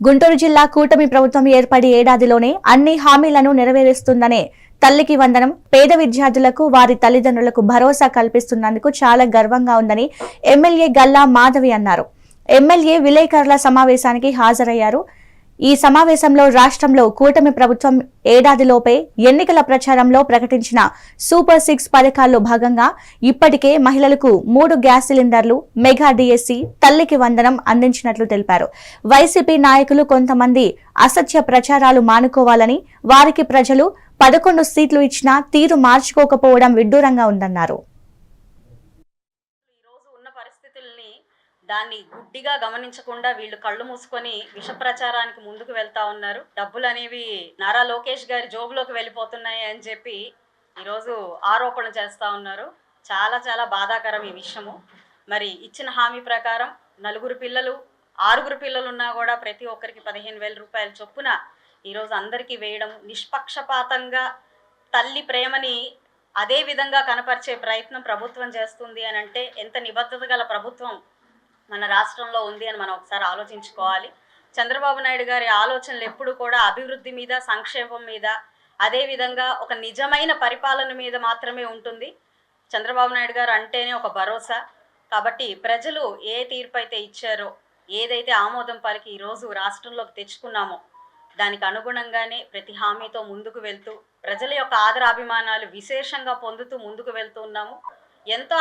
గుంటూరు జిల్లా కూటమి ప్రభుత్వం ఏర్పడి ఏడాదిలోనే అన్ని హామీలను నెరవేరుస్తుందనే తల్లికి వందనం పేద విద్యార్థులకు వారి తల్లిదండ్రులకు భరోసా కల్పిస్తున్నందుకు చాలా గర్వంగా ఉందని ఎమ్మెల్యే గల్లా మాధవి అన్నారు. ఎమ్మెల్యే విలేకరుల సమావేశానికి హాజరయ్యారు. ఈ సమావేశంలో రాష్ట్రంలో కూటమి ప్రభుత్వం ఏడాదిలోపే ఎన్నికల ప్రచారంలో ప్రకటించిన సూపర్ 6 పథకాల్లో భాగంగా ఇప్పటికే మహిళలకు 3 గ్యాస్ సిలిండర్లు, మెగా డిఎస్సి, తల్లికి వందనం అందించినట్లు తెలిపారు. వైసీపీ నాయకులు కొంతమంది అసత్య ప్రచారాలు మానుకోవాలని, వారికి ప్రజలు 11 సీట్లు ఇచ్చినా తీరు మార్చుకోకపోవడం విడ్డూరంగా ఉందన్నారు. దాన్ని గుడ్డిగా గమనించకుండా వీళ్ళు కళ్ళు మూసుకొని విష ప్రచారానికి ముందుకు వెళ్తా ఉన్నారు. డబ్బులు అనేవి నారా లోకేష్ గారి జోబులోకి వెళ్ళిపోతున్నాయి అని చెప్పి ఈరోజు ఆరోపణలు చేస్తూ ఉన్నారు. చాలా చాలా బాధాకరం ఈ విషయము. మరి ఇచ్చిన హామీ ప్రకారం 6 పిల్లలు ఉన్నా కూడా ప్రతి ఒక్కరికి 15,000 రూపాయల చొప్పున ఈరోజు అందరికీ వేయడం, నిష్పక్షపాతంగా తల్లి ప్రేమని అదే విధంగా కనపరిచే ప్రయత్నం ప్రభుత్వం చేస్తుంది అని అంటే ఎంత నిబద్ధత గల ప్రభుత్వం మన రాష్ట్రంలో ఉంది అని మనం ఒకసారి ఆలోచించుకోవాలి. చంద్రబాబు నాయుడు గారి ఆలోచనలు ఎప్పుడు కూడా అభివృద్ధి మీద, సంక్షేమం మీద, అదేవిధంగా ఒక నిజమైన పరిపాలన మీద మాత్రమే ఉంటుంది. చంద్రబాబు నాయుడు గారు అంటేనే ఒక భరోసా. కాబట్టి ప్రజలు ఏ తీర్పు అయితే ఇచ్చారో, ఏదైతే ఆమోదం పలికి ఈరోజు రాష్ట్రంలోకి తెచ్చుకున్నామో దానికి అనుగుణంగానే ప్రతి హామీతో ముందుకు వెళ్తూ ప్రజల యొక్క ఆదరాభిమానాలు విశేషంగా పొందుతూ ముందుకు వెళ్తూ ఉన్నాము. ఎంతో